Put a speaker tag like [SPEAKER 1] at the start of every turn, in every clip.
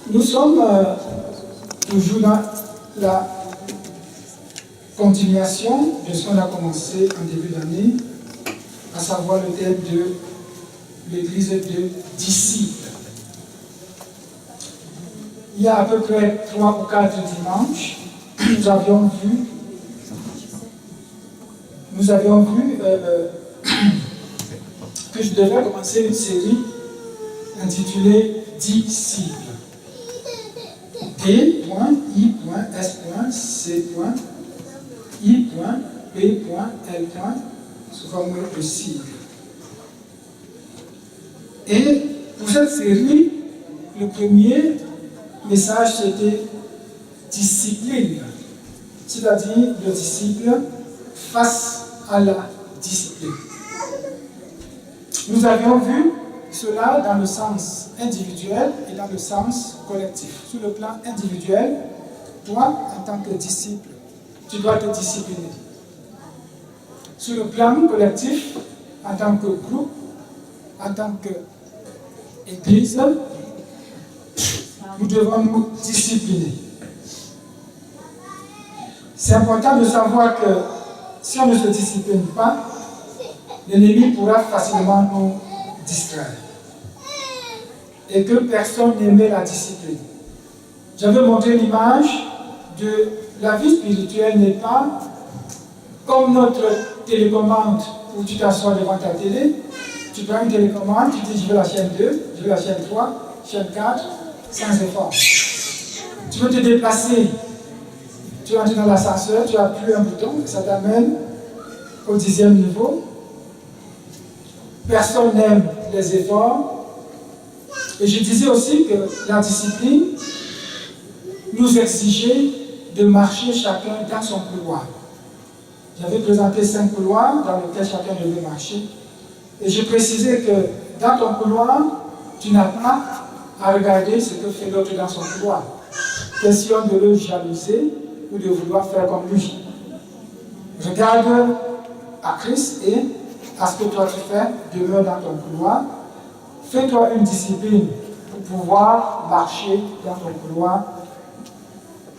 [SPEAKER 1] Nous sommes toujours dans la continuation de ce qu'on a commencé en début d'année, à savoir le thème de l'église de disciples. Il y a à peu près 3 ou 4 dimanches, nous avions vu que je devais commencer une série intitulée Disciples. D.I.S.C.I.P.L. sous forme de cible. Et pour cette série, le premier message c'était discipline, c'est-à-dire le disciple face à la discipline. Nous avions vu cela dans le sens individuel et dans le sens collectif. Sur le plan individuel, toi, en tant que disciple, tu dois te discipliner. Sur le plan collectif, en tant que groupe, en tant qu'église, nous devons nous discipliner. C'est important de savoir que si on ne se discipline pas, l'ennemi pourra facilement nous distraire. Et que personne n'aimait la discipline. J'avais montré l'image de la vie spirituelle n'est pas comme notre télécommande où tu t'assois devant ta télé, tu prends une télécommande, tu dis je veux la chaîne 2, je veux la chaîne 3, chaîne 4, sans effort. Tu veux te déplacer, tu entres dans l'ascenseur, tu appuies un bouton, ça t'amène au 10e niveau. Personne n'aime les efforts. Et je disais aussi que la discipline nous exigeait de marcher chacun dans son couloir. J'avais présenté 5 couloirs dans lesquels chacun devait marcher. Et je précisais que dans ton couloir, tu n'as pas à regarder ce que fait l'autre dans son couloir. Question de le jalouser ou de vouloir faire comme lui. Regarde à Christ et à ce que toi tu fais, demeure dans ton couloir. Fais-toi une discipline pour pouvoir marcher dans ton couloir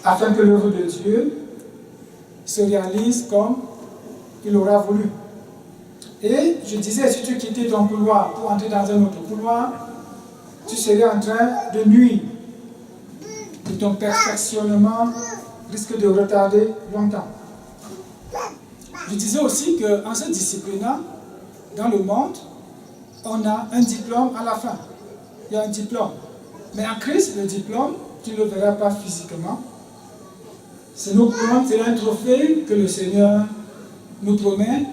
[SPEAKER 1] afin que l'œuvre de Dieu se réalise comme il aura voulu. Et je disais, si tu quittais ton couloir pour entrer dans un autre couloir, tu serais en train de nuire. Et ton perfectionnement risque de retarder longtemps. Je disais aussi qu'en se disciplinant, dans le monde, on a un diplôme à la fin. Il y a un diplôme. Mais en Christ, le diplôme, tu ne le verras pas physiquement. C'est un trophée que le Seigneur nous promet,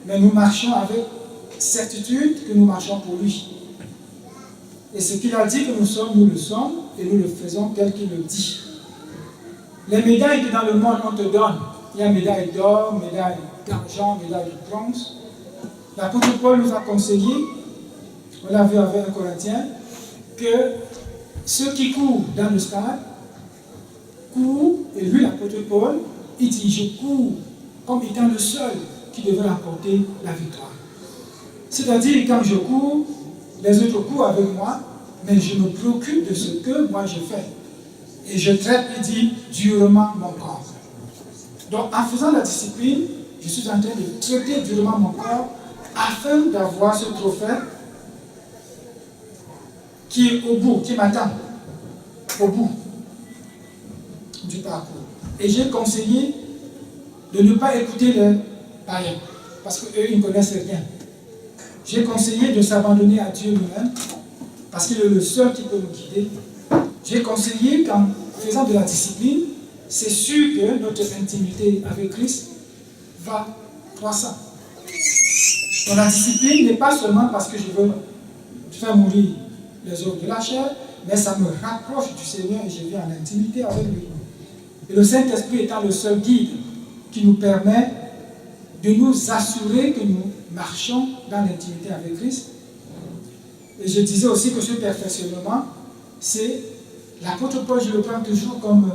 [SPEAKER 1] mais nous marchons avec certitude que nous marchons pour lui. Et ce qu'il a dit que nous sommes, nous le sommes, et nous le faisons tel qu'il le dit. Les médailles que dans le monde on te donne, il y a médaille d'or, médaille d'argent, médaille de bronze. L'apôtre Paul nous a conseillé, on l'a vu avec un Corinthien, que ceux qui courent dans le stade courent, et lui, l'apôtre Paul, il dit, je cours comme étant le seul qui devait remporter la victoire. C'est-à-dire, quand je cours, les autres courent avec moi, mais je me préoccupe de ce que moi je fais. Et je traite, il dit, durement mon corps. Donc, en faisant la discipline, je suis en train de traiter durement mon corps afin d'avoir ce trophée qui est au bout, qui m'attend, au bout du parcours. Et j'ai conseillé de ne pas écouter les païens, parce qu'eux, ils ne connaissent rien. J'ai conseillé de s'abandonner à Dieu lui-même, parce qu'il est le seul qui peut nous guider. J'ai conseillé qu'en faisant de la discipline, c'est sûr que notre intimité avec Christ va croissant. Donc la discipline n'est pas seulement parce que je veux faire mourir les œuvres de la chair, mais ça me rapproche du Seigneur et je vis en intimité avec lui. Et le Saint-Esprit étant le seul guide qui nous permet de nous assurer que nous marchons dans l'intimité avec Christ. Et je disais aussi que ce perfectionnement, c'est l'apôtre Paul, je le prends toujours comme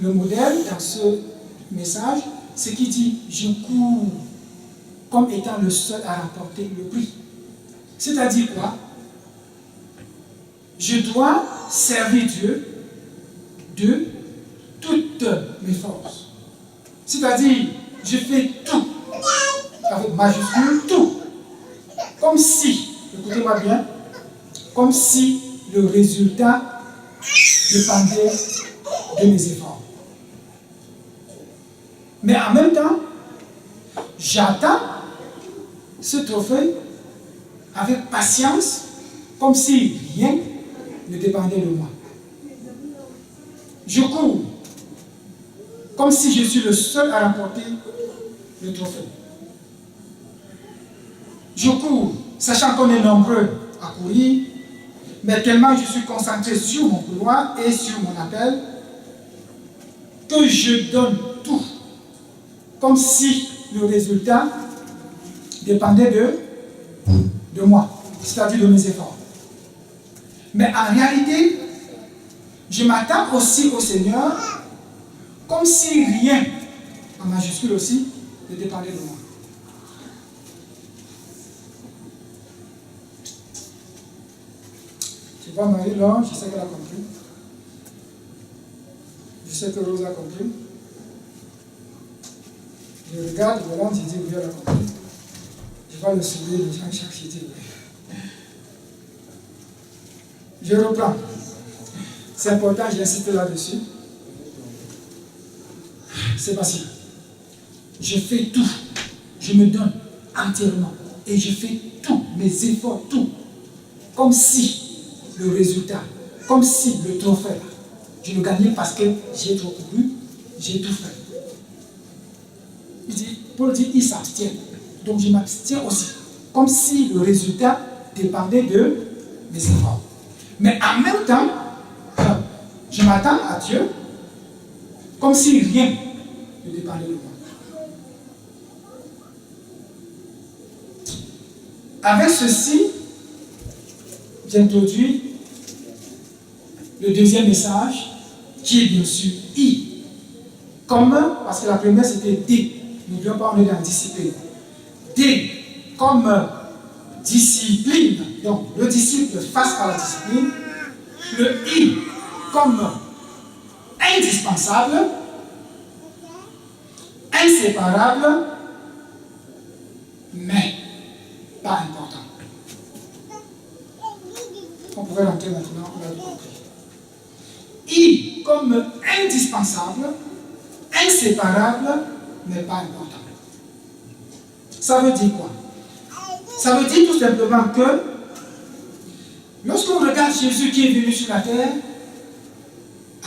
[SPEAKER 1] le modèle dans ce message, c'est qu'il dit, je cours comme étant le seul à remporter le prix. C'est-à-dire quoi? Je dois servir Dieu de toutes mes forces. C'est-à-dire, je fais tout, avec majuscule, tout. Comme si, écoutez-moi bien, comme si le résultat dépendait de mes efforts. Mais en même temps, j'attends ce trophée avec patience, comme si rien ne dépendait de moi. Je cours, comme si je suis le seul à remporter le trophée. Je cours, sachant qu'on est nombreux à courir, mais tellement je suis concentré sur mon couloir et sur mon appel, que je donne tout, comme si le résultat dépendait de moi, c'est-à-dire de mes efforts. Mais en réalité, je m'attends aussi au Seigneur, comme si rien, en majuscule aussi, ne dépendait de moi. Tu vois, Marie-Laure, je sais qu'elle a compris. Je sais que Rose a compris. Je regarde, voilà, je dis oui, elle a compris. Je vois le sourire de Jean-Jacques, je dis oui. Je reprends. C'est important, j'insiste là-dessus. C'est facile. Je fais tout. Je me donne entièrement. Et je fais tout, mes efforts, tout. Comme si le résultat, comme si le trophée, je le gagnais parce que j'ai trop couru, j'ai tout fait. Paul dit, il s'abstient. Donc je m'abstiens aussi. Comme si le résultat dépendait de mes efforts. Mais en même temps, je m'attends à Dieu comme si rien ne dépendait de moi. Avec ceci, j'introduis le deuxième message qui est bien sûr I. Comme, parce que la première c'était D. N'oublions pas, on est dans la discipline. D comme discipline. Donc, le disciple face à la discipline. Le I comme indispensable, inséparable, mais pas important. On pourrait rentrer maintenant, on l'a compris. I comme indispensable, inséparable, mais pas important. Ça veut dire quoi? Ça veut dire tout simplement que lorsqu'on regarde Jésus qui est venu sur la terre,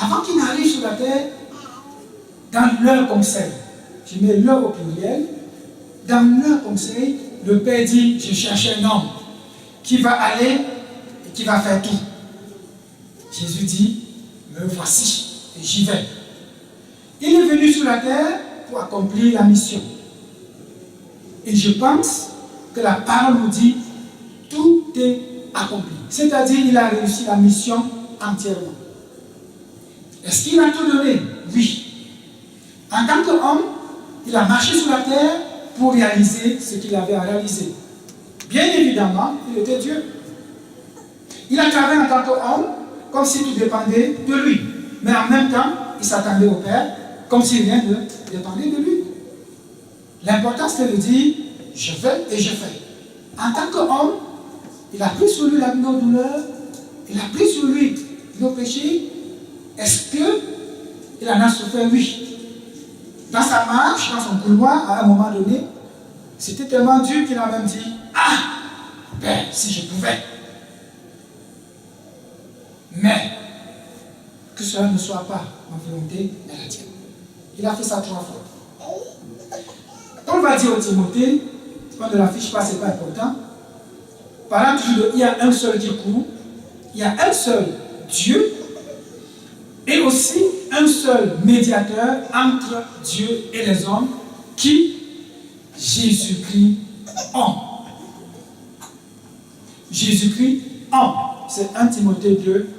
[SPEAKER 1] avant qu'il n'arrive sur la terre, dans leur conseil, je mets leur au pluriel, dans leur conseil, le Père dit, je cherche un homme qui va aller et qui va faire tout. Jésus dit, me voici et j'y vais. Il est venu sur la terre pour accomplir la mission. Et je pense que la parole nous dit, tout est accompli. C'est-à-dire, il a réussi la mission entièrement. Est-ce qu'il a tout donné? Oui. En tant qu'homme, il a marché sur la terre pour réaliser ce qu'il avait à réaliser. Bien évidemment, il était Dieu. Il a travaillé en tant qu'homme comme si tout dépendait de lui. Mais en même temps, il s'attendait au Père comme si rien ne dépendait de lui. L'important, c'est de dire, je vais et je fais. En tant qu'homme, il a pris sur lui nos douleurs, il a pris sur lui nos péchés. Est-ce qu'il en a souffert? Oui. Dans sa marche, dans son couloir, à un moment donné, c'était tellement dur qu'il a même dit, ah, ben, si je pouvais. Mais, que cela ne soit pas ma volonté, mais la tienne. Il a fait ça 3 fois. On va dire au Timothée, on ne l'affiche pas, ce n'est pas important. Parlant toujours de, il y a un seul qui court, il y a un seul Dieu, et aussi un seul médiateur entre Dieu et les hommes, qui Jésus-Christ homme. Jésus-Christ homme. C'est 1 Timothée 2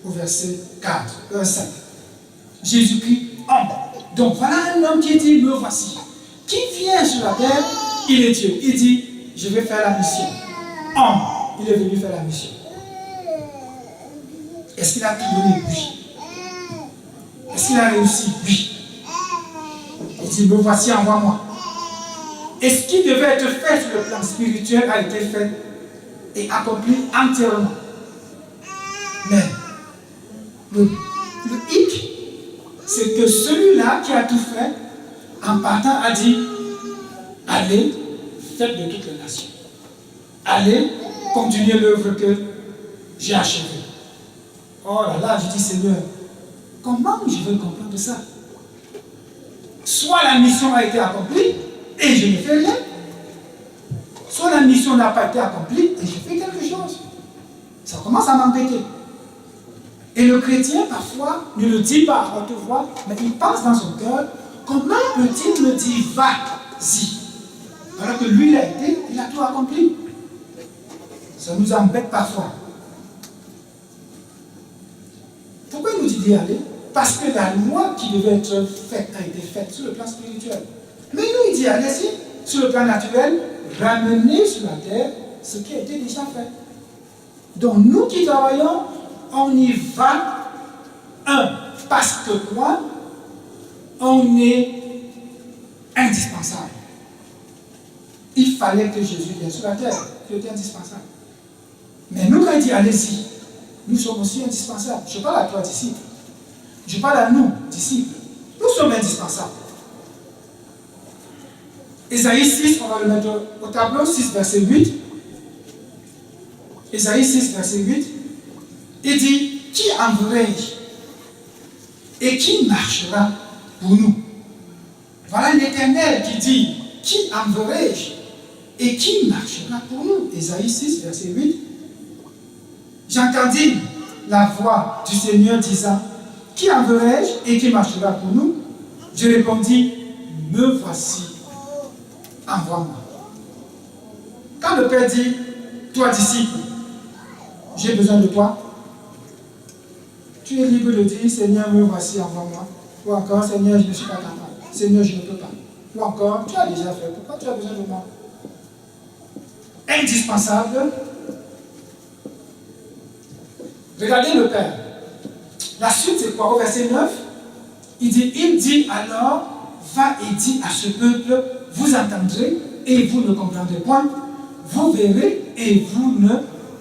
[SPEAKER 1] au verset 4, 5. Jésus-Christ homme. Donc voilà un homme qui dit, me voici. Qui vient sur la terre, il est Dieu. Il dit, je vais faire la mission. Homme, il est venu faire la mission. Est-ce qu'il a tout donné? Oui. Est-ce qu'il a réussi? Oui. Il dit, me voici, envoie-moi. Et ce qui devait être fait sur le plan spirituel a été fait et accompli entièrement. Mais le hic, c'est que celui-là qui a tout fait, en partant, a dit, allez, faites de toutes les nations. Allez, continuez l'œuvre que j'ai achevée. Oh là là, je dis, Seigneur, comment je vais comprendre ça? Soit la mission a été accomplie et je ne fais rien, soit la mission n'a pas été accomplie et je fais quelque chose. Ça commence à m'embêter. Et le chrétien, parfois, ne le dit pas à haute voix, mais il pense dans son cœur, comment peut-il me dire, va-y, alors que lui, il a tout accompli. Ça nous embête parfois. Pourquoi il nous dit d'y aller? Parce que la loi qui devait être faite a été faite sur le plan spirituel. Mais nous, il dit, allez-y, sur le plan naturel, ramener sur la terre ce qui a été déjà fait. Donc, nous qui travaillons, on y va, parce que quoi? On est indispensable. Il fallait que Jésus vienne sur la terre, c'était indispensable. Mais nous, quand il dit, allez-y, nous sommes aussi indispensables. Je parle à toi, disciples. Je parle à nous, disciples. Nous sommes indispensables. Ésaïe 6, on va le mettre au tableau, 6, verset 8. Ésaïe 6, verset 8. Il dit, qui enverrai-je et qui marchera pour nous? Voilà l'Éternel qui dit, qui enverrai-je et qui marchera pour nous? Ésaïe 6, verset 8. J'entendis la voix du Seigneur disant, qui enverrai-je et qui marchera pour nous? Je répondis, me voici, envoie-moi. Quand le Père dit, toi disciple, j'ai besoin de toi, tu es libre de dire, Seigneur, me voici, envoie-moi. Ou encore, Seigneur, je ne suis pas capable. Seigneur, je ne peux pas. Ou encore, tu as déjà fait, pourquoi tu as besoin de moi? Indispensable. Regardez le Père. La suite, c'est quoi? Au verset 9, il dit alors, va et dis à ce peuple, vous entendrez et vous ne comprendrez point, vous verrez et vous ne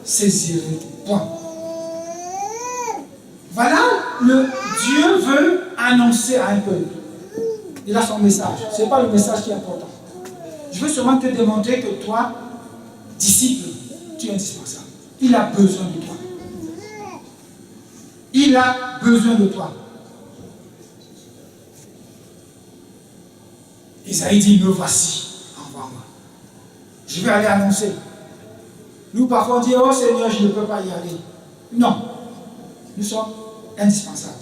[SPEAKER 1] saisirez point. Voilà, Dieu veut annoncer à un peuple. Il a son message. Ce n'est pas le message qui est important. Je veux seulement te démontrer que toi, disciple, tu es indispensable. Il a besoin de toi. Il a besoin de toi. Isaïe dit, me voici, envoie-moi. Je vais aller annoncer. Nous, parfois, on dit, oh Seigneur, je ne peux pas y aller. Non, nous sommes indispensables.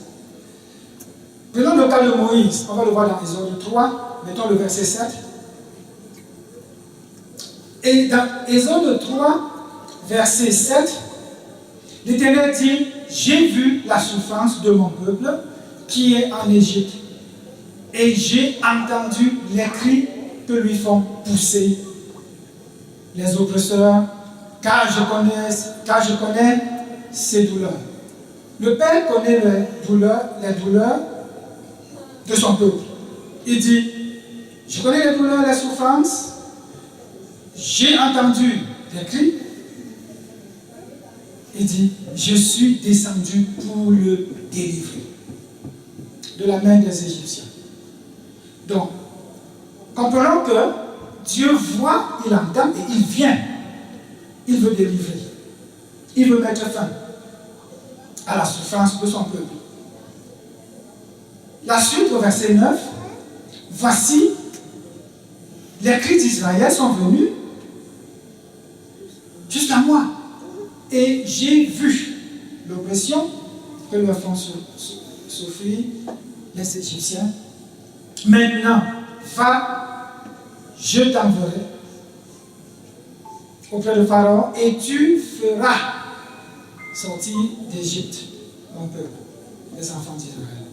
[SPEAKER 1] Prenons le cas de Moïse. On va le voir dans Exode 3, mettons le verset 7. Et dans Exode 3, verset 7, l'Éternel dit, j'ai vu la souffrance de mon peuple qui est en Égypte, et j'ai entendu les cris que lui font pousser les oppresseurs, car je connais ses douleurs. Le Père connaît les douleurs de son peuple. Il dit, je connais les douleurs, les souffrances, j'ai entendu les cris. Il dit, je suis descendu pour le délivrer de la main des Égyptiens. Donc, comprenons que Dieu voit, il entend et il vient. Il veut délivrer. Il veut mettre fin à la souffrance de son peuple. La suite au verset 9, voici, les cris d'Israël sont venus jusqu'à moi. Et j'ai vu l'oppression que leur font souffrir les Égyptiens. Maintenant, va, je t'enverrai auprès de Pharaon et tu feras sortir d'Égypte mon peuple, les enfants d'Israël.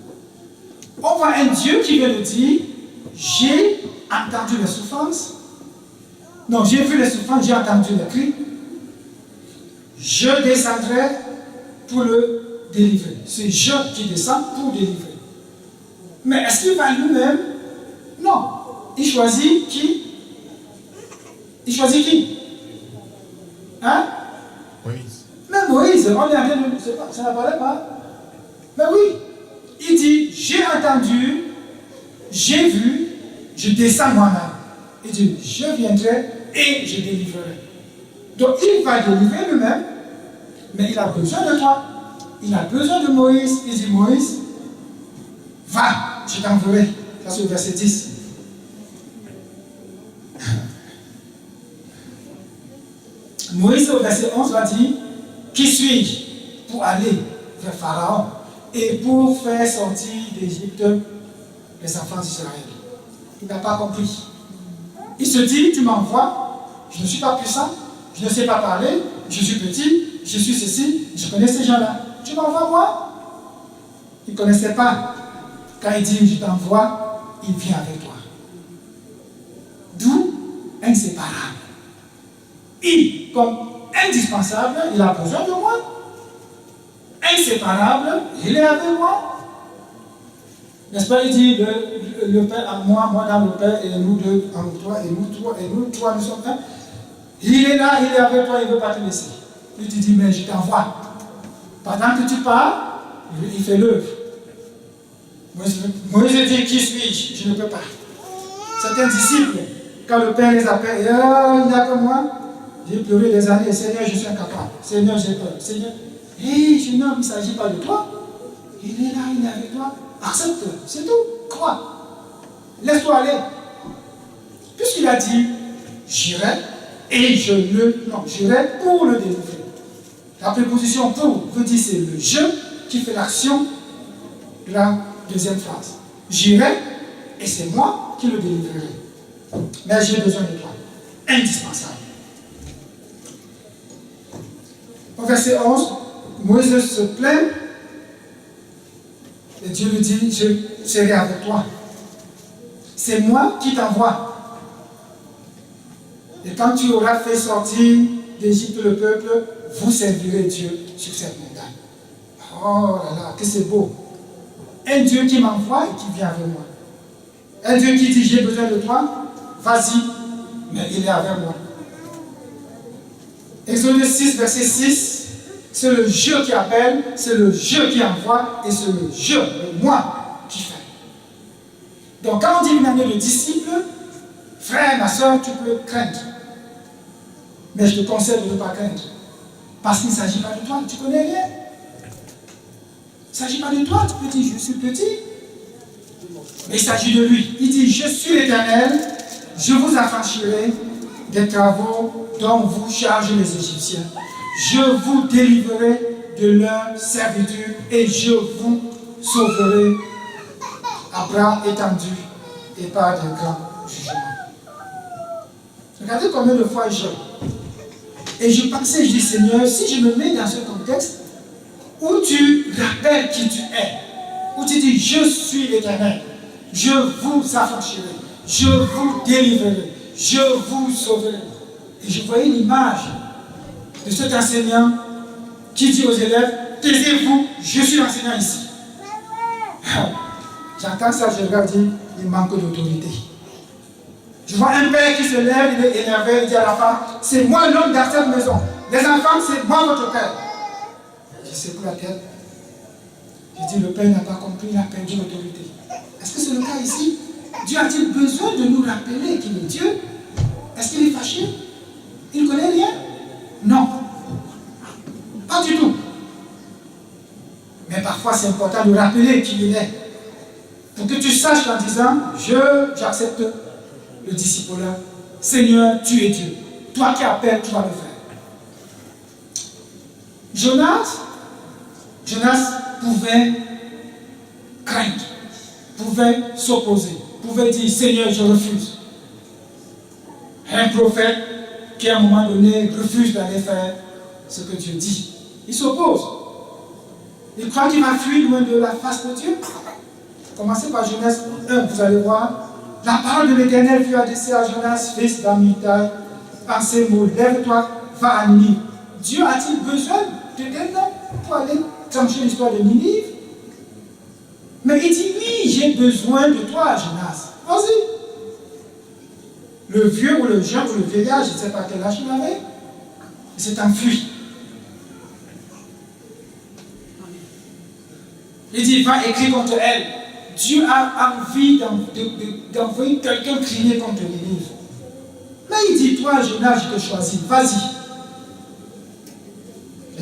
[SPEAKER 1] On voit un Dieu qui vient nous dire, j'ai entendu les souffrances. Non, j'ai vu les souffrances, j'ai entendu les cris. Je descendrai pour le délivrer. C'est je qui descends pour délivrer. Mais est-ce qu'il va lui-même? Non. Il choisit qui? Il choisit qui? Hein?
[SPEAKER 2] Moïse.
[SPEAKER 1] Mais Moïse, on est en train de... Ça n'apparaît pas? Mais oui. Il dit, j'ai entendu, j'ai vu, je descends moi-même. Il dit, je viendrai et je délivrerai. Donc il va délivrer lui-même, mais il a besoin de toi. Il a besoin de Moïse. Il dit, Moïse, va, je t'enverrai. Ça c'est au verset 10. Moïse au verset 11 va dire, qui suis-je pour aller vers Pharaon et pour faire sortir d'Égypte les enfants d'Israël? Il n'a pas compris. Il se dit, tu m'envoies, je ne suis pas puissant, je ne sais pas parler, je suis petit, je suis ceci, je connais ces gens-là. Tu m'envoies moi? Il ne connaissait pas. Quand il dit, je t'envoie, il vient avec toi. D'où inséparable. Il, comme indispensable, il a besoin de moi. Inséparable, il est avec moi. N'est-ce pas? Il dit, le Père en moi, moi dans le Père, et nous deux en toi, et nous trois, nous sommes un. Il est là, il est avec toi, il ne veut pas te laisser. Il te dit, mais je t'envoie. Pendant que tu parles, il fait l'œuvre. Moïse dit, qui suis-je? Je ne peux pas. Certains disciples, quand le Père les appelle, il n'y a que moi. J'ai pleuré des années, Seigneur, je suis incapable. Seigneur, j'ai peur. Seigneur, Seigneur, il ne s'agit pas de toi. Il est là, il est avec toi. Accepte, c'est tout. Crois. Laisse-toi aller. Puisqu'il a dit, j'irai et j'irai pour le délivrer. La préposition pour veut dire c'est le je qui fait l'action de la deuxième phrase. J'irai et c'est moi qui le délivrerai. Mais j'ai besoin de toi. Indispensable. Au verset 11, Moïse se plaint et Dieu lui dit, je serai avec toi. C'est moi qui t'envoie. Et quand tu auras fait sortir d'Égypte le peuple, vous servirez Dieu sur cette montagne. Oh là là, que c'est beau. Un Dieu qui m'envoie et qui vient avec moi. Un Dieu qui dit, j'ai besoin de toi, vas-y, mais il est avec moi. Exode 6, verset 6, c'est le je qui appelle, c'est le je qui envoie, et c'est le je, le moi, qui fait. Donc quand on dit une année de disciple, frère, ma soeur, tu peux craindre. Mais je te conseille de ne pas craindre. Parce qu'il ne s'agit pas de toi, tu ne connais rien. Il ne s'agit pas de toi, tu peux dire, je suis petit. Mais il s'agit de lui. Il dit, je suis l'Éternel, je vous affranchirai des travaux dont vous chargez les Égyptiens. Je vous délivrerai de leur servitude et je vous sauverai à bras étendus et par de grands jugements. Regardez combien de fois et je pensais, je dis, Seigneur, si je me mets dans ce contexte où tu rappelles qui tu es, où tu dis, je suis l'Éternel, je vous affranchirai, je vous délivrerai, je vous sauverai. Et je voyais l'image de cet enseignant qui dit aux élèves, taisez-vous, je suis l'enseignant ici. J'entends ça, je regarde, il manque d'autorité. Je vois un père qui se lève, il est énervé, il dit à la femme, c'est moi l'homme dans cette maison. Les enfants, c'est moi votre père. Je secoue la tête. Je dis, le père n'a pas compris, il a perdu l'autorité. Est-ce que c'est le cas ici? Dieu a-t-il besoin de nous rappeler qu'il est Dieu? Est-ce qu'il est fâché? Il ne connaît rien? Non. Pas du tout. Mais parfois, c'est important de rappeler qui il est. Pour que tu saches en disant, j'accepte le disciple-là. Seigneur, tu es Dieu. Toi qui appelles, tu vas le faire. Jonas pouvait craindre, pouvait s'opposer, pouvait dire, Seigneur, je refuse. Un prophète qui à un moment donné refuse d'aller faire ce que Dieu dit. Il s'oppose. Il croit qu'il va fuir loin de la face de Dieu. Commencez par Genèse 1, vous allez voir. La parole de l'Éternel fut adressée à Jonas, fils d'Amittai, en ces mots, lève-toi, va à Ninive. Dieu a-t-il besoin de quelqu'un pour aller trancher l'histoire de Ninive? Mais il dit, oui, j'ai besoin de toi, Jonas. Vas-y. Le vieux ou le jeune ou le vieillard, je ne sais pas quel âge il avait, il s'est enfui. Il dit, va écrire contre elle. Dieu a envie d'envoyer quelqu'un crier contre Nénive. Mais il dit, toi, Jonas, je te choisis, vas-y.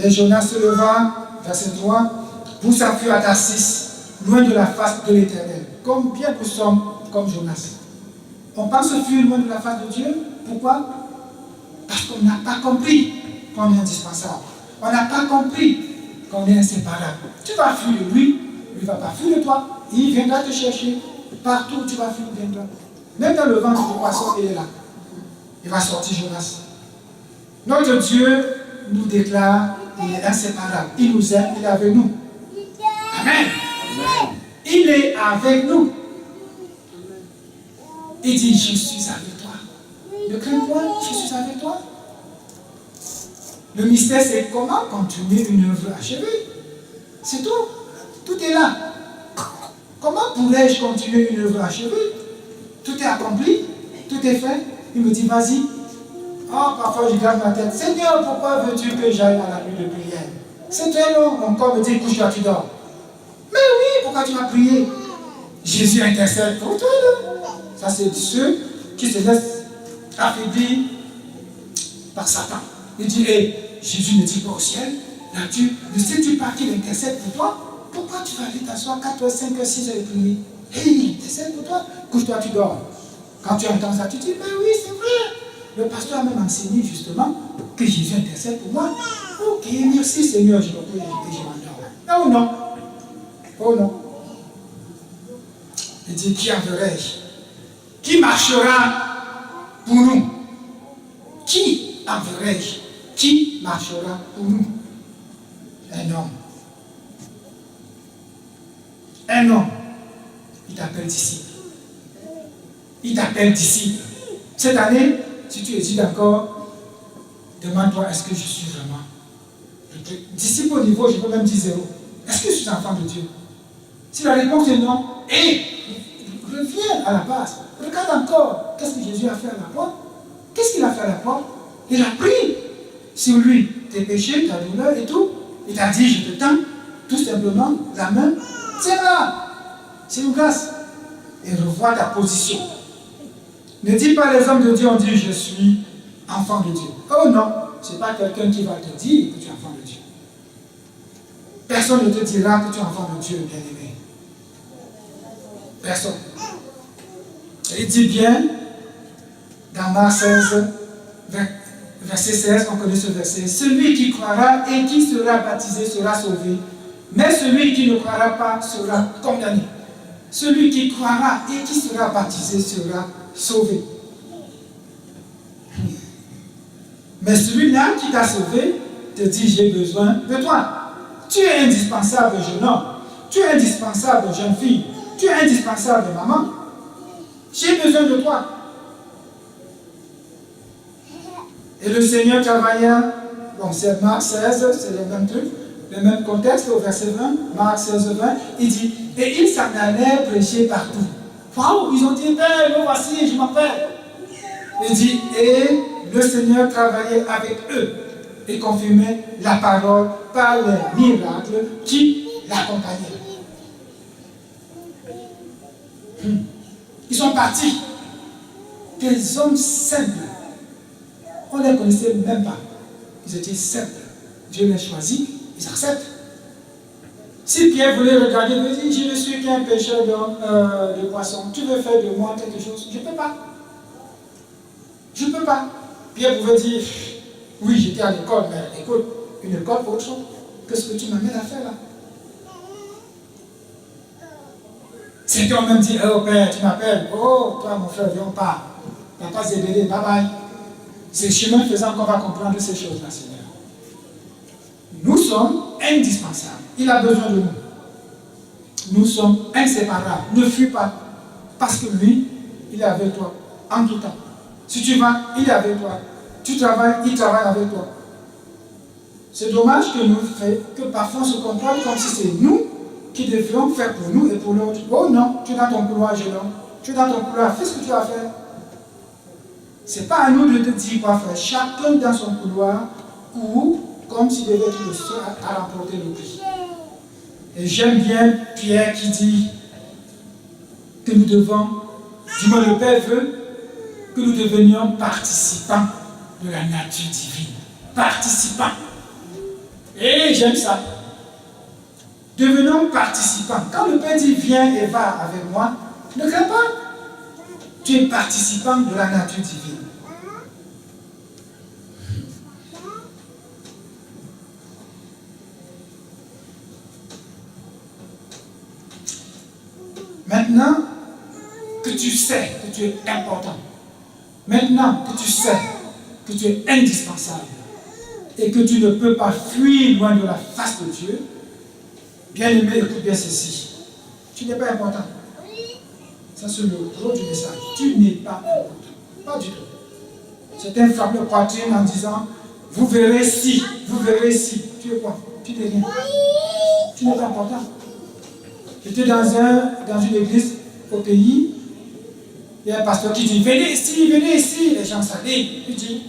[SPEAKER 1] Et Jonas se leva, verset 3, pour s'enfuir à Tarsis, loin de la face de l'Éternel. Combien nous sommes comme Jonas? On pense fuir loin de la face de Dieu. Pourquoi? Parce qu'on n'a pas compris qu'on est indispensable. On n'a pas compris qu'on est inséparable. Tu vas fuir de lui, lui ne va pas fuir de toi. Il viendra te chercher. Partout où tu vas fuir, il viendra. Même dans le ventre du poisson, il est là. Il va sortir Jonas. Notre Dieu nous déclare qu'il est inséparable. Il nous aime, il est avec nous. Amen. Il est avec nous. Il dit, je suis avec toi. Ne crains pas, je suis avec toi. Le mystère, c'est comment continuer une œuvre achevée. C'est tout. Tout est là. Comment pourrais-je continuer une œuvre achevée? Tout est accompli, tout est fait. Il me dit, vas-y. Oh, parfois je garde ma tête. Seigneur, pourquoi veux-tu que j'aille à la nuit de prière? C'est très long. Mon corps me dit, couche-toi, tu dors. Mais oui, pourquoi tu m'as prié? Jésus intercède pour toi. Ça, c'est ceux qui se laissent affaiblir par Satan. Il dit, hé, Jésus ne dit pas au ciel, là-tu, ne sais-tu pas qu'il intercède pour toi? Pourquoi tu vas aller t'asseoir 4 heures, 5 heures, 6 heures et prier? Hé, il intercède pour toi. Couche-toi, tu dors. Quand tu entends ça, tu dis, mais oui, c'est vrai. Le pasteur a même enseigné justement que Jésus intercède pour moi. Ok, merci Seigneur, je me prie et je m'endors. Oh non. Oh non. Il dit, qui enverrai-je? Qui marchera pour nous? Qui enverrai-je? Qui marchera pour nous? Un homme. Un homme. Il t'appelle disciple. Il t'appelle disciple. Cette année, si tu étudies encore, demande-toi, est-ce que je suis vraiment disciple au niveau, je peux même dire 0. Est-ce que je suis enfant de Dieu? Si la réponse est non, et reviens à la base. Regarde encore, qu'est-ce que Jésus a fait à la croix? Qu'est-ce qu'il a fait à la croix? Il a pris sur lui tes péchés, ta douleur et tout. Il t'a dit, je te tends, tout simplement, la main, tiens-la. C'est une grâce. Et revois ta position. Ne dis pas les hommes de Dieu ont dit, je suis enfant de Dieu. Oh non, ce n'est pas quelqu'un qui va te dire que tu es enfant de Dieu. Personne ne te dira que tu es enfant de Dieu, bien-aimé. Personne. Il dit bien, dans Marc 16, verset 16, on connaît ce verset, celui qui croira et qui sera baptisé sera sauvé, mais celui qui ne croira pas sera condamné. Celui qui croira et qui sera baptisé sera sauvé. Mais celui-là qui t'a sauvé te dit, j'ai besoin de toi. Tu es indispensable, jeune homme. Tu es indispensable, jeune fille. Tu es indispensable, maman. J'ai besoin de toi. Et le Seigneur travailla, bon, c'est Marc 16, c'est le même truc, le même contexte, au verset 20, Marc 16, 20, il dit, et ils s'en allaient prêcher partout. Waouh, ils ont dit, ben, me voici, je m'appelle. Il dit, et le Seigneur travaillait avec eux et confirmait la parole par les miracles qui l'accompagnaient. Ils sont partis. Des hommes simples. On ne les connaissait même pas. Ils étaient simples. Dieu les choisit, ils acceptent. Si Pierre voulait regarder, il veut dire, je ne suis qu'un pêcheur de poissons. Tu veux faire de moi quelque chose? Je ne peux pas. Je ne peux pas. Pierre pouvait dire, oui, j'étais à l'école, mais écoute, une école pour autre chose. Qu'est-ce que tu m'amènes à faire là? Certains ont même dit, oh père, tu m'appelles. Oh, toi mon frère, viens, on part. Papa Zébédée, bye bye. C'est chemin faisant qu'on va comprendre ces choses-là, Seigneur. Nous sommes indispensables. Il a besoin de nous. Nous sommes inséparables. Ne fuis pas. Parce que lui, il est avec toi en tout temps. Si tu vas, il est avec toi. Tu travailles, il travaille avec toi. C'est dommage que parfois on se comporte comme si c'est nous qui devions faire pour nous et pour l'autre. Oh non, tu es dans ton couloir, jeune homme. Tu es dans ton couloir, fais ce que tu as à faire. Ce n'est pas à nous de te dire quoi faire. Chacun dans son couloir ou comme s'il devait être le seul à remporter le prix. Et j'aime bien Pierre qui dit que nous devons, du moins le Père veut, que nous devenions participants de la nature divine. Participants. Et j'aime ça. Devenons participants. Quand le Père dit viens et va avec moi, ne crains pas. Tu es participant de la nature divine. Maintenant que tu sais que tu es important, maintenant que tu sais que tu es indispensable et que tu ne peux pas fuir loin de la face de Dieu, bien-aimé, écoute bien ceci. Tu n'es pas important. Ça, c'est le gros du message. Tu n'es pas important. Pas du tout. Certains frappent le poitrine en disant vous verrez si, vous verrez si. Tu es quoi? Tu n'es rien. Tu n'es pas important. J'étais dans une église au pays. Il y a un pasteur qui dit venez ici, venez ici. Les gens s'allient. Il dit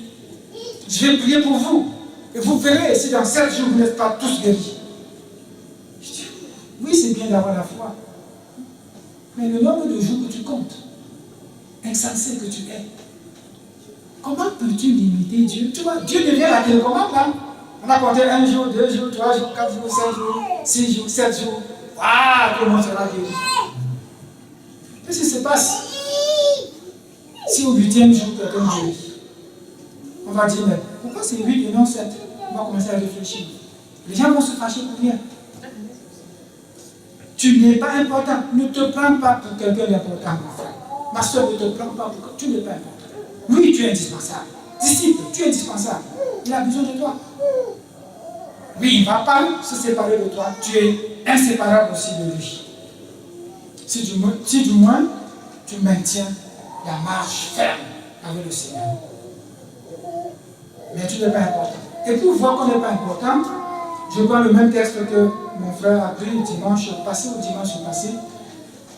[SPEAKER 1] je vais prier pour vous. Et vous verrez si dans 7 jours vous n'êtes pas tous guéris. Je dis oui, c'est bien d'avoir la foi. Mais le nombre de jours que tu comptes, insensé que tu es, comment peux-tu limiter Dieu? Tu vois, Dieu devient la télécommande là. On a compté 1 jour, 2 jours, 3 jours, 4 jours, 5 jours, 6 jours, 7 jours. Waouh, tout le monde sera guéri. Qu'est-ce qui se passe si au 8e jour quelqu'un guérit? On va dire, mais pourquoi c'est 8 et non 7? On va commencer à réfléchir. Les gens vont se fâcher pour rien. Tu n'es pas important. Ne te prends pas pour quelqu'un d'important, mon frère. Ma soeur, ne te prends pas pour quelqu'un. Tu n'es pas important. Oui, tu es indispensable. Disciple, tu es indispensable. Il a besoin de toi. Oui, il ne va pas se séparer de toi. Tu es inséparable aussi de lui. Si du moins, tu maintiens la marche ferme avec le Seigneur. Mais tu n'es pas important. Et pour voir qu'on n'est pas important, je prends le même texte que mon frère a pris le dimanche passé.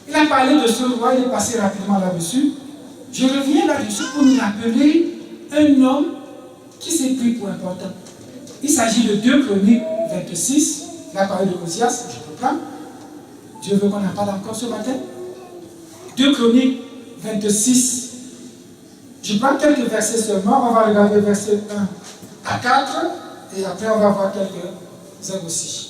[SPEAKER 1] Il a parlé de ce roi, il est passé rapidement là-dessus. Je reviens là-dessus pour nous rappeler un homme qui s'est pris pour important. Il s'agit de 2 Chroniques 26. Il a parlé de Osias, je reprends. Dieu veut qu'on en parle encore ce matin. 2 Chroniques 26. Je prends quelques versets seulement. On va regarder versets 1 à 4. Et après, on va voir quelques-uns aussi.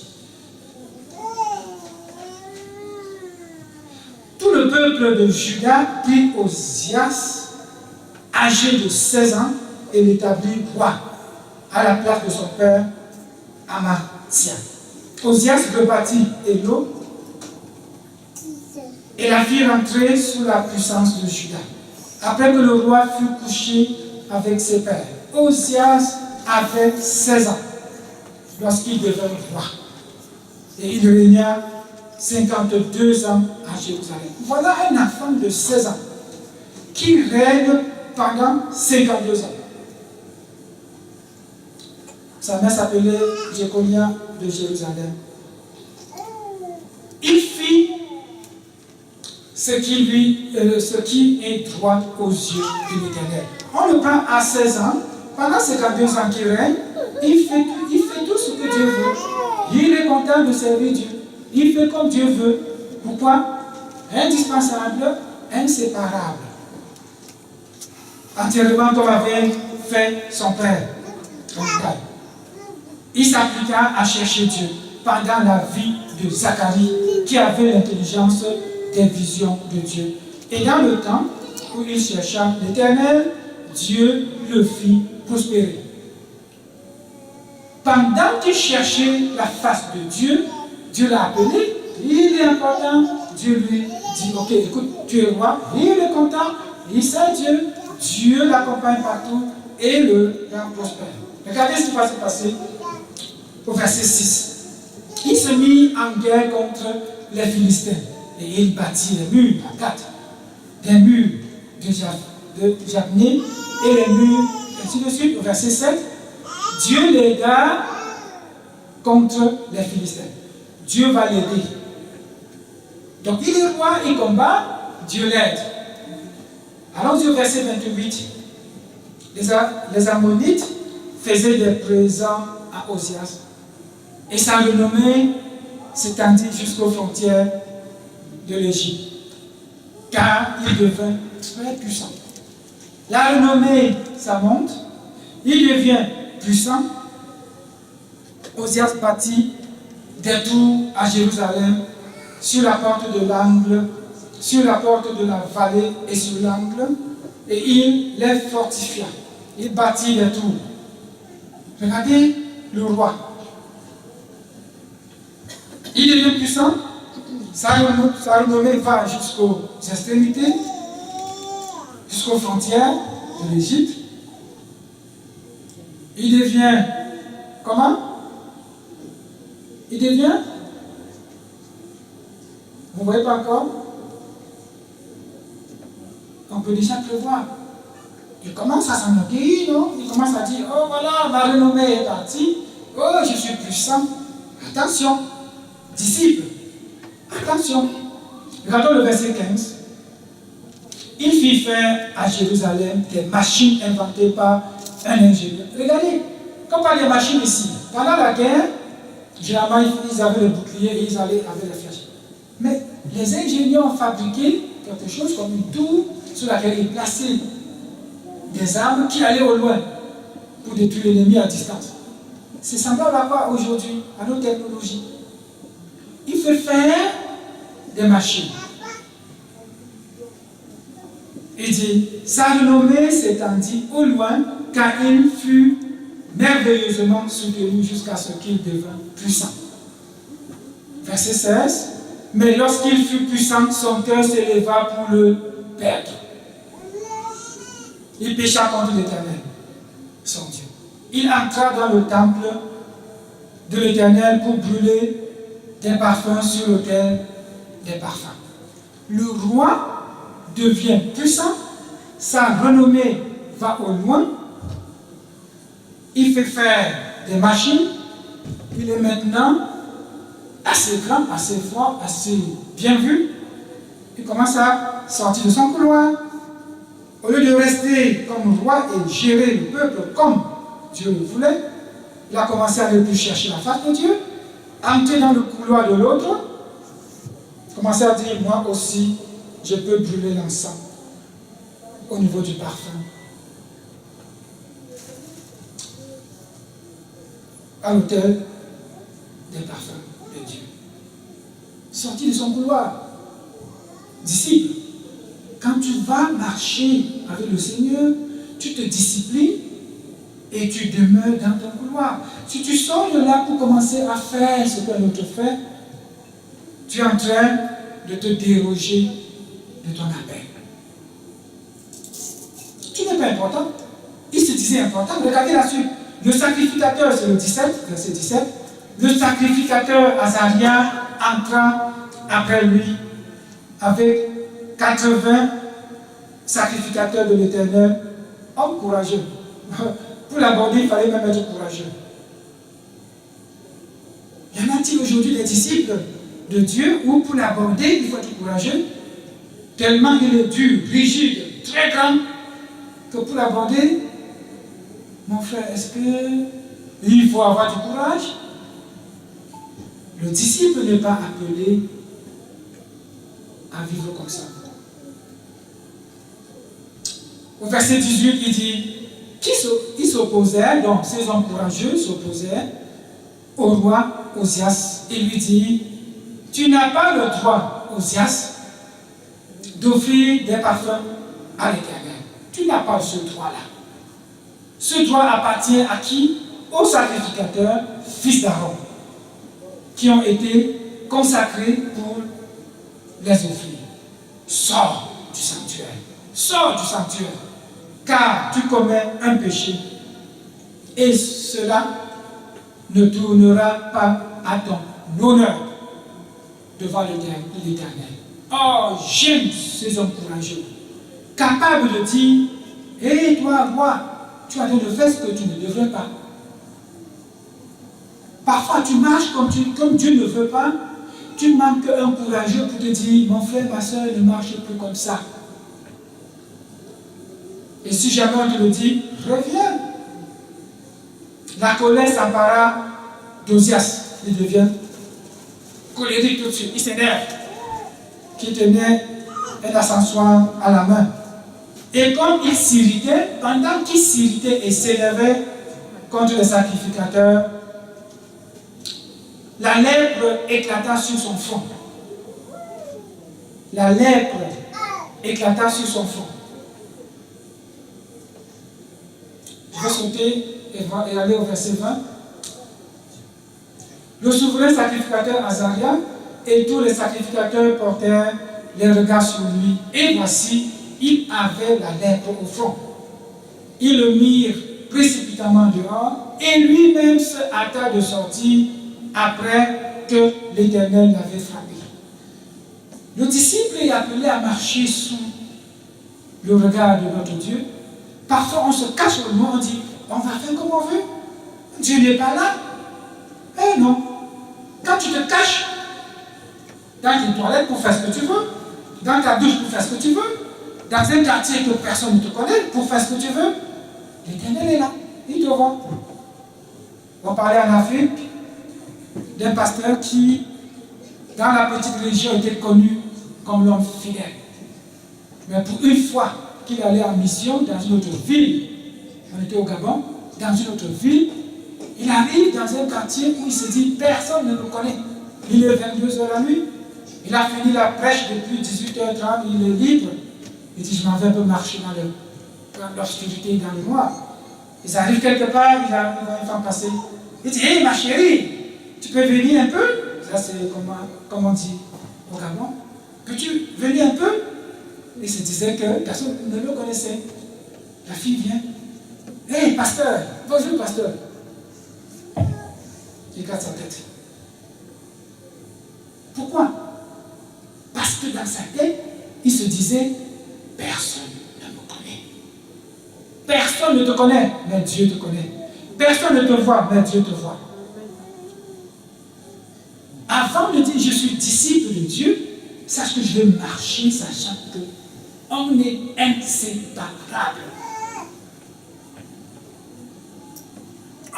[SPEAKER 1] Tout le peuple de Juda prit Osias, âgé de 16 ans, et l'établit roi, à la place de son père Amathia. Osias rebâtit Élo et la fit rentrer sous la puissance de Juda. Après que le roi fut couché avec ses pères, Osias avait 16 ans lorsqu'il devint roi. Et il régna 52 ans à Jérusalem. Voilà un enfant de 16 ans qui règne pendant 52 ans. Sa mère s'appelait Jéconia de Jérusalem. Il fit ce qui est droit aux yeux de l'Éternel. On le prend à 16 ans, pendant 52 ans qu'il règne, il fait tout ce que Dieu veut. Il est content de servir Dieu. Il fait comme Dieu veut. Pourquoi? Indispensable, inséparable. Entièrement comme avait fait son père. Il s'appliqua à chercher Dieu pendant la vie de Zacharie, qui avait l'intelligence des visions de Dieu. Et dans le temps où il chercha l'Éternel, Dieu le fit prospérer. Pendant qu'il cherchait la face de Dieu, Dieu l'a appelé, il est important, Dieu lui dit, ok, écoute, tu es roi, il est content, il sait Dieu, Dieu l'accompagne partout et le rend prospère. Regardez ce qui va se passer au verset 6. Il se mit en guerre contre les Philistins et il bâtit les murs à Gath, des murs de Jabné et les murs, ainsi de suite. Au verset 7, Dieu l'aida contre les Philistins. Dieu va l'aider. Donc il est roi, il combat, Dieu l'aide. Allons-y au verset 28. Les Ammonites faisaient des présents à Osias. Et sa renommée s'étendit jusqu'aux frontières de l'Égypte. Car il devint très puissant. La renommée, ça monte. Il devient puissant. Osias bâtit des tours à Jérusalem, sur la porte de l'angle, sur la porte de la vallée et sur l'angle, et il les fortifia. Il bâtit des tours. Regardez le roi. Il devient puissant, sa renommée va jusqu'aux extrémités, jusqu'aux frontières de l'Égypte. Il devient comment? Il devient, vous ne voyez pas encore? On peut déjà prévoir. Il commence à s'enorgueillir, non? Il commence à dire, oh voilà, ma renommée est partie, oh je suis puissant. Attention, disciples, attention. Regardons le verset 15. Il fit faire à Jérusalem des machines inventées par un ingénieur. Regardez, comme par les machines ici, pendant la guerre, généralement ils avaient les boucliers et ils allaient avec les flèches. Mais les ingénieurs ont fabriqué quelque chose comme une tour sur laquelle ils plaçaient des armes qui allaient au loin pour détruire l'ennemi à distance. C'est semblable à quoi aujourd'hui, à nos technologies. Il fait faire des machines. Il dit, sa renommée s'étendit au loin car il fut merveilleusement soutenu jusqu'à ce qu'il devint puissant. Verset 16. Mais lorsqu'il fut puissant, son cœur s'éleva pour le perdre. Il pécha contre l'Éternel, son Dieu. Il entra dans le temple de l'Éternel pour brûler des parfums sur l'autel des parfums. Le roi devient puissant, sa renommée va au loin, il fait faire des machines, il est maintenant assez grand, assez fort, assez bien vu. Il commence à sortir de son couloir. Au lieu de rester comme roi et gérer le peuple comme Dieu le voulait, il a commencé à ne plus chercher la face de Dieu, entrer dans le couloir de l'autre, commencer à dire, moi aussi, je peux brûler l'encens au niveau du parfum. À l'autel des parfums de Dieu. Sorti de son couloir. Disciple, quand tu vas marcher avec le Seigneur, tu te disciplines et tu demeures dans ton couloir. Si tu sors de là pour commencer à faire ce qu'un autre fait, tu es en train de te déroger de ton appel. Tu n'es pas important. Il se disait important. Regardez la suite. Le sacrificateur, c'est le 17, verset 17. Le sacrificateur Azaria entra après lui avec 80 sacrificateurs de l'Éternel, hommes courageux. Pour l'aborder, il fallait même être courageux. Y en a-t-il aujourd'hui des disciples de Dieu où pour l'aborder, il faut être courageux, tellement il est dur, rigide, très grand, que pour l'aborder, mon frère, est-ce qu'il faut avoir du courage? Le disciple n'est pas appelé à vivre comme ça. Au verset 18, il dit, ils s'opposèrent, donc ces hommes courageux s'opposèrent au roi Osias et lui dit, tu n'as pas le droit, Osias, d'offrir des parfums à l'Éternel. Tu n'as pas ce droit-là. Ce droit appartient à qui? Aux sacrificateurs, fils d'Aaron, qui ont été consacrés pour les offrir. Sors du sanctuaire. Sors du sanctuaire. Car tu commets un péché. Et cela ne tournera pas à ton honneur devant l'Éternel. Oh, j'aime ces hommes courageux, capables de dire, hé toi, roi, tu as de faire ce que tu ne devrais pas. Parfois tu marches comme Dieu ne veut pas, tu manques un courageux pour te dire, mon frère, ma soeur, ne marche plus comme ça. Et si jamais on te le dit, reviens. La colère s'empara d'Ozias. Il devient colérique tout de suite. Il s'énerve. Qui tenait un ascensoir à la main. Et comme il s'irritait, pendant qu'il s'irritait et s'élevait contre les sacrificateurs, la lèpre éclata sur son front. La lèpre éclata sur son front. Je vais sauter et aller au verset 20. Le souverain sacrificateur Azaria et tous les sacrificateurs portèrent les regards sur lui. Et voici, il avait la lèpre au front. Ils le mirent précipitamment dehors et lui-même se hâta de sortir après que l'Éternel l'avait frappé. Le disciple est appelé à marcher sous le regard de notre Dieu. Parfois on se cache au monde, on dit, on va faire comme on veut. Dieu n'est pas là. Eh non. Quand tu te caches dans tes toilettes pour faire ce que tu veux, dans ta douche pour faire ce que tu veux, dans un quartier que personne ne te connaît pour faire ce que tu veux, l'Éternel est là. Il te voit. On parlait en Afrique d'un pasteur qui, dans la petite région, était connu comme l'homme fidèle. Mais pour une fois qu'il allait en mission dans une autre ville, on était au Gabon, dans une autre ville, il arrive dans un quartier où il se dit, personne ne me connaît. Il est 22h la nuit, il a fini la prêche depuis 18h30, il est libre. Il dit, je m'en vais un peu marcher dans l'obscurité, dans le noir. Ils arrivent quelque part, il a une femme passer. Il dit, hé ma chérie, tu peux venir un peu? Ça c'est comme on dit au Gabon. Peux-tu venir un peu? Il se disait que personne ne le connaissait. La fille vient. Hé pasteur, bonjour pasteur. Il casse sa tête. Pourquoi? Parce que dans sa tête, il se disait, personne ne me connaît. Personne ne te connaît, mais Dieu te connaît. Personne ne te voit, mais Dieu te voit. Avant de dire, je suis disciple de Dieu, sache que je vais marcher, sachant que on est inséparable.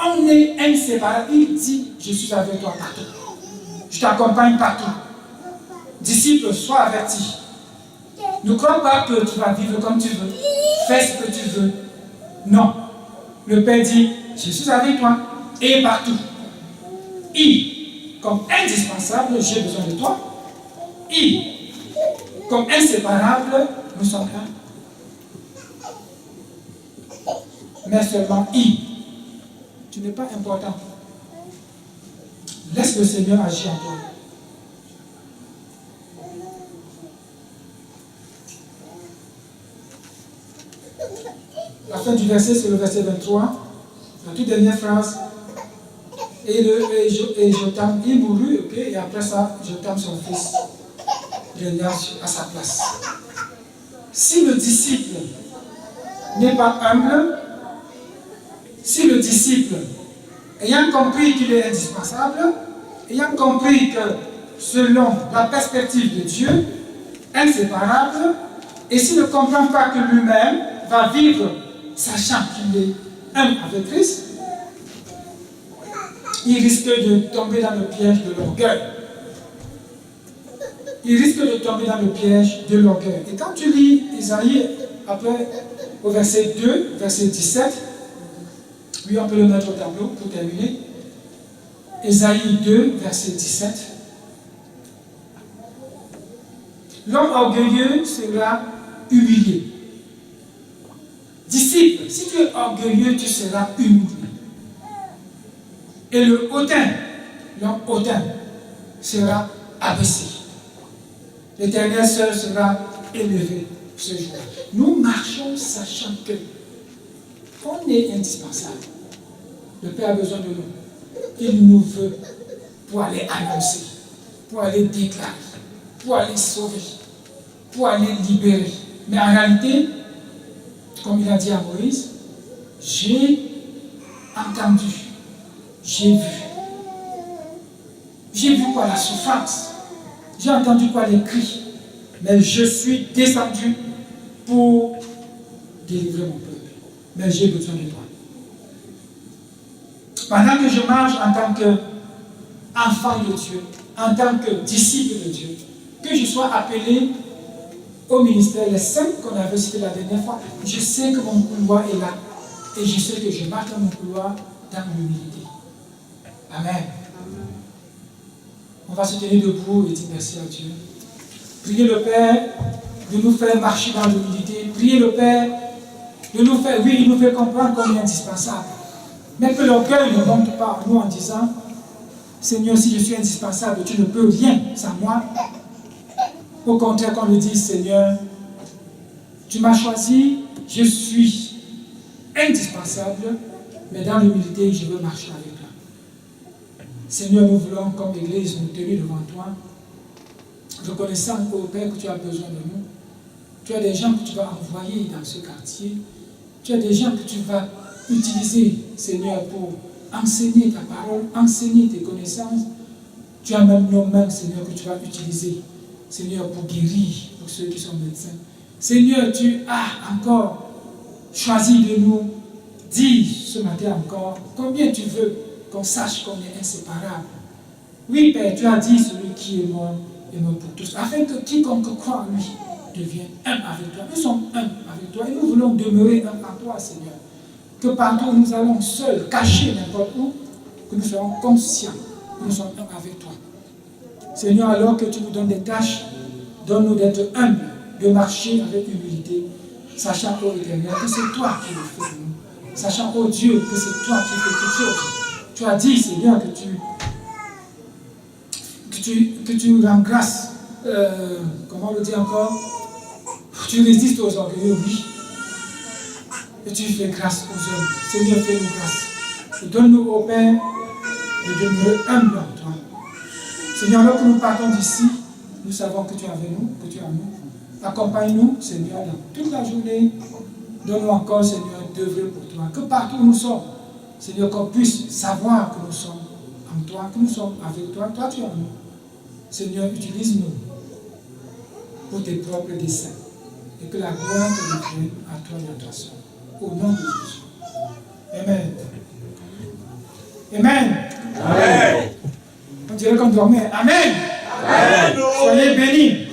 [SPEAKER 1] On est inséparable. Il dit, je suis avec toi partout. Je t'accompagne partout. Disciple, sois averti. Ne crois pas que tu vas vivre comme tu veux. Fais ce que tu veux. Non. Le Père dit, je suis avec toi et partout. Comme indispensable, j'ai besoin de toi. Comme inséparable, nous sommes un. Mais seulement tu n'es pas important. Laisse le Seigneur agir en toi. La fin du verset, c'est le verset 23. La toute dernière phrase. Et Jotam, il mourut, ok, et après ça, Jotam, son fils, régna à sa place. Si le disciple n'est pas humble, si le disciple, ayant compris qu'il est indispensable, ayant compris que selon la perspective de Dieu, inséparable, et s'il ne comprend pas que lui-même va vivre sachant qu'il est un avec Christ, il risque de tomber dans le piège de l'orgueil. Il risque de tomber dans le piège de l'orgueil. Et quand tu lis Isaïe, après, au verset 2, verset 17, oui, on peut le mettre au tableau pour terminer. Isaïe 2, verset 17. L'homme orgueilleux sera humilié. Disciple, si tu es orgueilleux, tu seras humilié. Et le hautain, l'homme hautain, sera abaissé. L'Éternel seul sera élevé ce jour. Nous marchons sachant que on est indispensable. Le Père a besoin de nous. Il nous veut pour aller annoncer, pour aller déclarer, pour aller sauver, pour aller libérer. Mais en réalité, comme il a dit à Moïse, j'ai entendu, j'ai vu. J'ai vu quoi? La souffrance. J'ai entendu quoi les cris, mais je suis descendu pour délivrer mon peuple. Mais j'ai besoin de toi. Pendant que je marche en tant qu'enfant de Dieu, en tant que disciple de Dieu, que je sois appelé au ministère, les 5 qu'on avait cités la dernière fois, je sais que mon couloir est là. Et je sais que je marche dans mon couloir dans l'humilité. Amen. On va se tenir debout et dire merci à Dieu. Priez le Père de nous faire marcher dans l'humilité. Priez le Père de nous faire, oui, il nous fait comprendre comme il est indispensable. Mais que l'orgueil ne monte pas en nous en disant, Seigneur, si je suis indispensable, tu ne peux rien sans moi. Au contraire, qu'on nous dise, Seigneur, tu m'as choisi, je suis indispensable, mais dans l'humilité, je veux marcher avec toi. Seigneur, nous voulons, comme Église, nous tenir devant toi, reconnaissant au Père que tu as besoin de nous. Tu as des gens que tu vas envoyer dans ce quartier. Tu as des gens que tu vas utiliser, Seigneur, pour enseigner ta parole, enseigner tes connaissances. Tu as même nos mains, Seigneur, que tu vas utiliser, Seigneur, pour guérir, pour ceux qui sont médecins. Seigneur, tu as encore choisi de nous dire ce matin encore combien tu veux qu'on sache qu'on est inséparables. Oui, Père, tu as dit celui qui est mort pour tous, afin que quiconque croit en lui devienne un avec toi. Nous sommes un avec toi et nous voulons demeurer un en toi, Seigneur. Que partout où nous allons seuls, cachés n'importe où, que nous soyons conscients que nous sommes un avec toi. Seigneur, alors que tu nous donnes des tâches, donne-nous d'être humbles, de marcher avec humilité, sachant, ô Éternel, que c'est toi qui le fais de nous. Sachant, ô Dieu, que c'est toi qui fais toutes choses. Tu as dit, Seigneur, que tu rends grâce. Comment le dire encore? Tu résistes aux orgueilleux, oui. Et tu fais grâce aux hommes. Seigneur, fais-nous grâce. Et donne-nous, ô Père, de demeurer humbles en toi. Seigneur, alors que nous partons d'ici, nous savons que tu es avec nous, que tu es en nous. Accompagne-nous, Seigneur, dans toute la journée. Donne-nous encore, Seigneur, d'œuvrer pour toi. Que partout où nous sommes, Seigneur, qu'on puisse savoir que nous sommes en toi, que nous sommes avec toi. Toi, tu es en nous. Seigneur, utilise-nous pour tes propres desseins. Et que la gloire te revienne à toi et à toi seul. Au nom de Jésus. Amen. Amen. Amen. On dirait qu'on dormait. Amen. Amen. Soyez bénis.